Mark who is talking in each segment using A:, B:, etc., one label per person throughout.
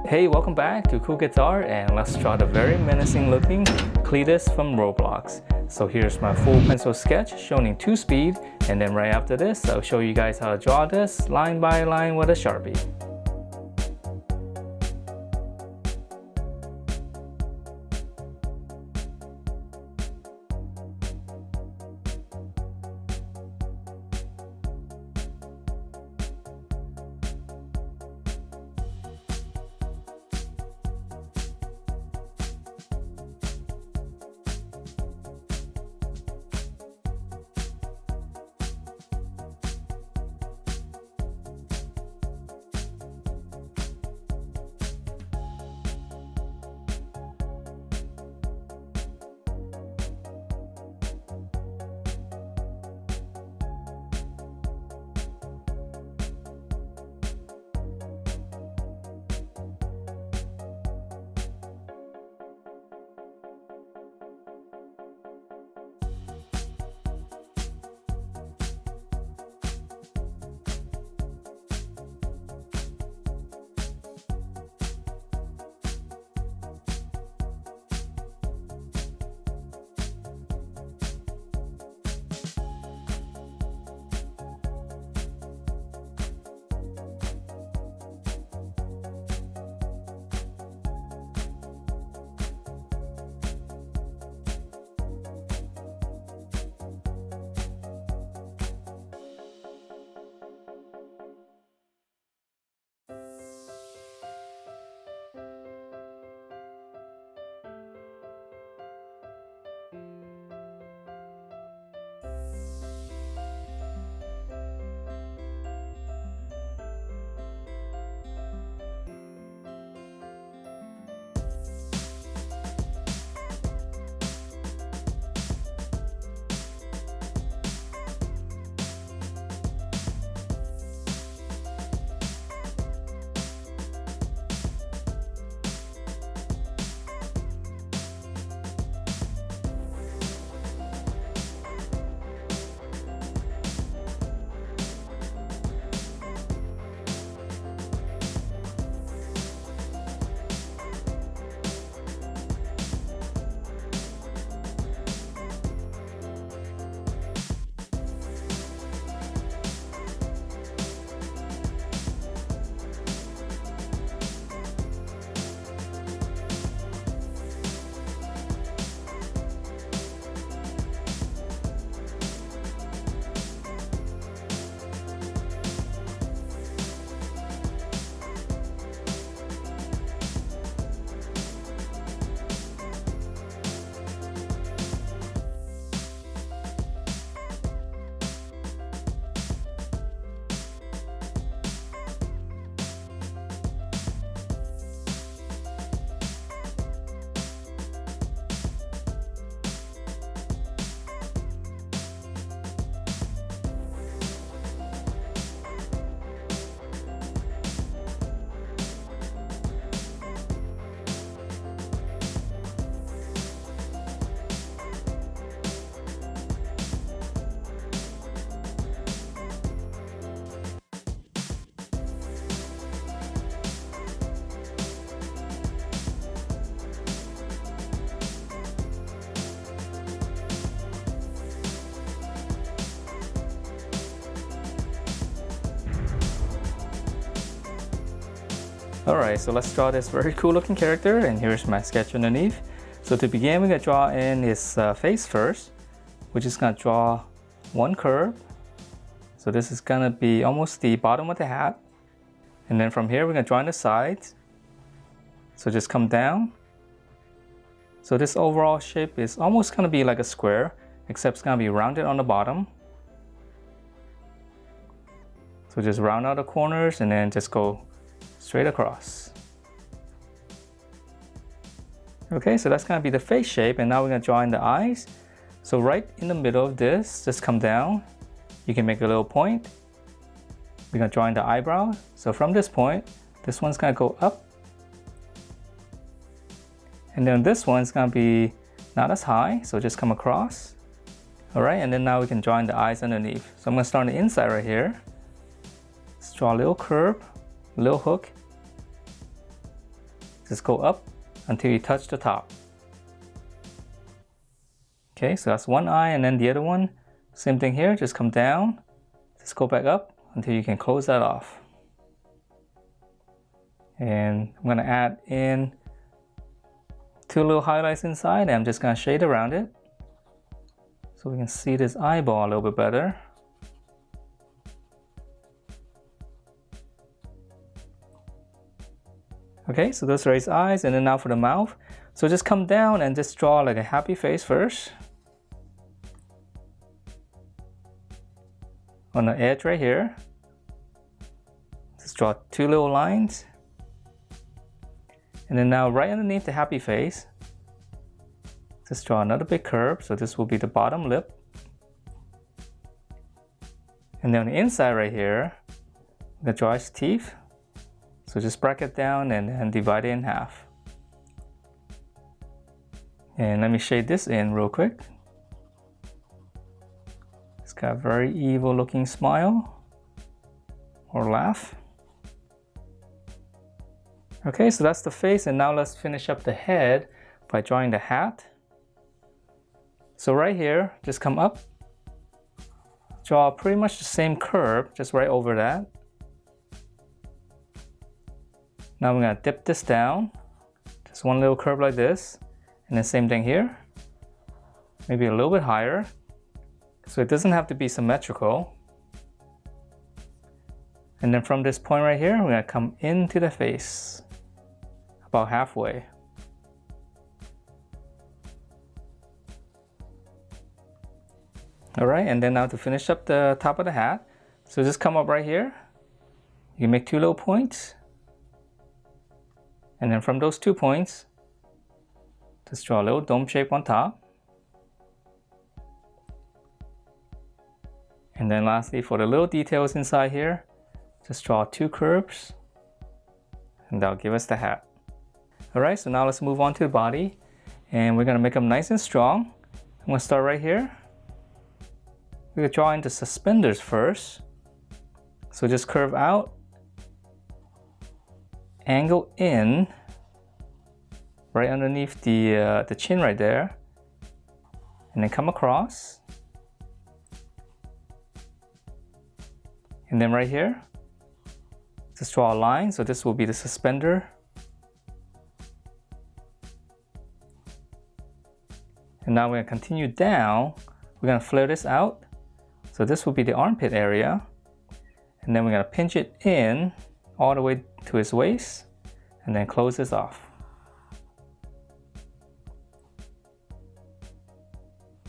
A: Hey, welcome back to Cool Guitar, and let's draw the very menacing looking Cleetus from Roblox. So here's my full pencil sketch shown in 2 speed, and then right after this I'll show you guys how to draw this line by line with a Sharpie. Alright, so let's draw this very cool looking character, and here's my sketch underneath. So to begin, we're going to draw in his face first. We're just going to draw one curve. So this is going to be almost the bottom of the hat. And then from here we're going to draw in the sides. So just come down. So this overall shape is almost going to be like a square, except it's going to be rounded on the bottom. So just round out the corners and then just go straight across. Okay, so that's going to be the face shape, and now we're going to draw in the eyes. So right in the middle of this, just come down. You can make a little point. We're going to draw in the eyebrow. So from this point, this one's going to go up. And then this one's going to be not as high, so just come across. Alright, and then now we can draw in the eyes underneath. So I'm going to start on the inside right here. Let's draw a little curve, a little hook. just go up until you touch the top. Okay, so that's one eye, and then the other one, same thing here, just come down, just go back up until you can close that off. And I'm gonna add in 2 little highlights inside, and I'm just gonna shade around it so we can see this eyeball a little bit better. Okay, so those are his eyes, and then now for the mouth. So just come down and just draw like a happy face first. On the edge right here, just draw 2 little lines. And then now right underneath the happy face, just draw another big curve. So this will be the bottom lip. And then on the inside right here, I'm gonna draw his teeth. So just bracket down and then divide it in half. And let me shade this in real quick. It's got a very evil looking smile or laugh. Okay, so that's the face, and now let's finish up the head by drawing the hat. So right here, just come up, draw pretty much the same curve, just right over that. Now we're gonna dip this down, just one little curve like this, and then same thing here, maybe a little bit higher, so it doesn't have to be symmetrical. And then from this point right here, we're gonna come into the face, about halfway. All right, and then now to finish up the top of the hat, so just come up right here, you make 2 little points, and then from those 2 points, just draw a little dome shape on top. And then lastly, for the little details inside here, just draw 2 curves, and that'll give us the hat. All right, so now let's move on to the body, and we're gonna make them nice and strong. I'm gonna start right here. We're gonna draw into suspenders first. So just curve out, angle in, right underneath the chin right there, and then come across. And then right here, just draw a line, so this will be the suspender. And now we're gonna continue down. We're gonna flare this out. So this will be the armpit area. And then we're gonna pinch it in all the way to his waist, and then close this off.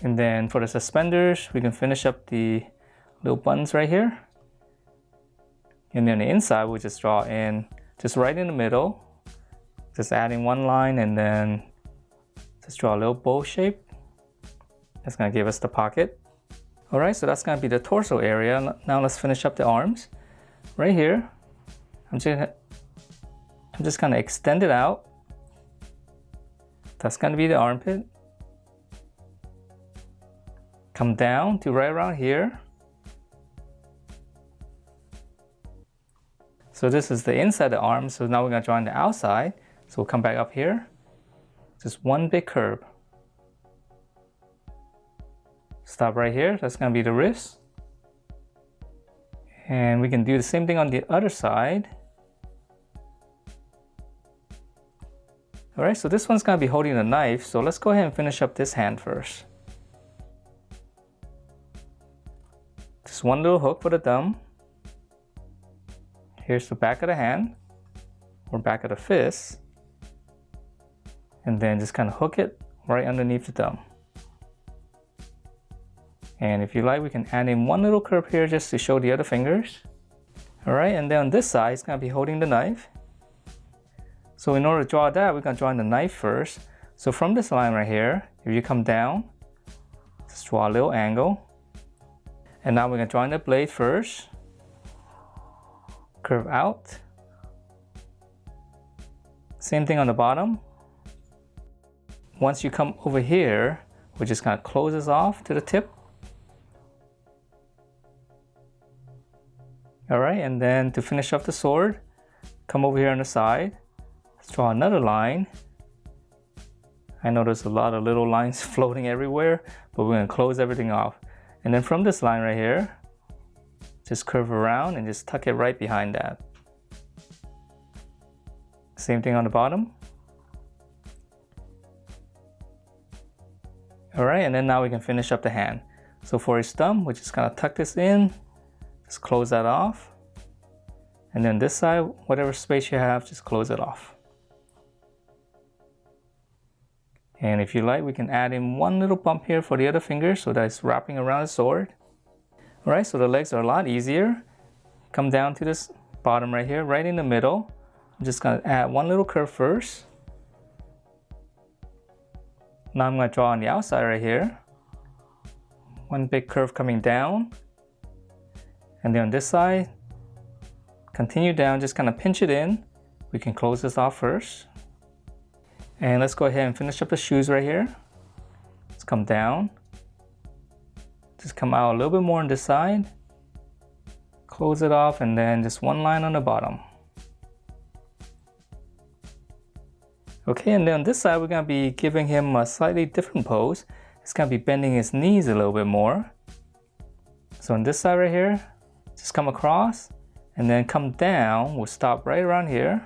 A: And then for the suspenders, we can finish up the little buttons right here. And then on the inside, we'll just draw in, just right in the middle, just adding 1 line, and then just draw a little bow shape. That's gonna give us the pocket. All right, so that's gonna be the torso area. Now let's finish up the arms. Right here, I'm just gonna extend it out. That's gonna be the armpit. Come down to right around here. So this is the inside of the arm, so now we're gonna draw on the outside. So we'll come back up here. Just 1 big curve. Stop right here, that's gonna be the wrist. And we can do the same thing on the other side. All right, so this one's gonna be holding a knife, so let's go ahead and finish up this hand first. Just 1 little hook for the thumb. Here's the back of the hand, or back of the fist. And then just kind of hook it right underneath the thumb. And if you like, we can add in 1 little curve here just to show the other fingers. All right, and then on this side, it's gonna be holding the knife. So in order to draw that, we're gonna draw in the knife first. So from this line right here, if you come down, just draw a little angle. And now we're gonna draw in the blade first. Curve out. Same thing on the bottom. Once you come over here, we're just gonna close this off to the tip. All right, and then to finish off the sword, come over here on the side, Let's draw another line. I know there's a lot of little lines floating everywhere, but we're gonna close everything off. And then from this line right here, just curve around and just tuck it right behind that. Same thing on the bottom. All right, and then now we can finish up the hand. So for his thumb, we're just gonna tuck this in, just close that off. And then this side, whatever space you have, just close it off. And if you like, we can add in one little bump here for the other finger so that it's wrapping around the sword. All right, so the legs are a lot easier. Come down to this bottom right here, right in the middle. I'm just gonna add one little curve first. Now I'm gonna draw on the outside right here. One big curve coming down. And then on this side, continue down, just kind of pinch it in. We can close this off first. And let's go ahead and finish up the shoes right here. Let's come down. Just come out a little bit more on this side. Close it off, and then just one line on the bottom. Okay, and then on this side, we're gonna be giving him a slightly different pose. It's gonna be bending his knees a little bit more. So on this side right here, just come across and then come down. We'll stop right around here.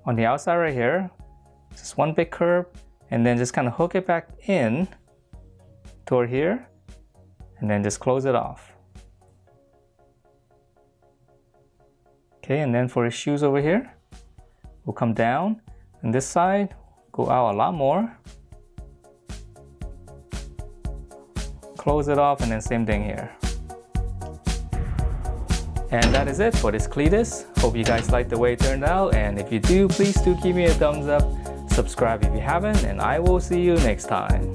A: On the outside right here, just one big curve, and then just kind of hook it back in toward here, and then just close it off. Okay, and then for his shoes over here, we'll come down, and this side, go out a lot more. Close it off, and then same thing here. And that is it for this Cleetus. Hope you guys liked the way it turned out, and if you do, please do give me a thumbs up, subscribe if you haven't, and I will see you next time.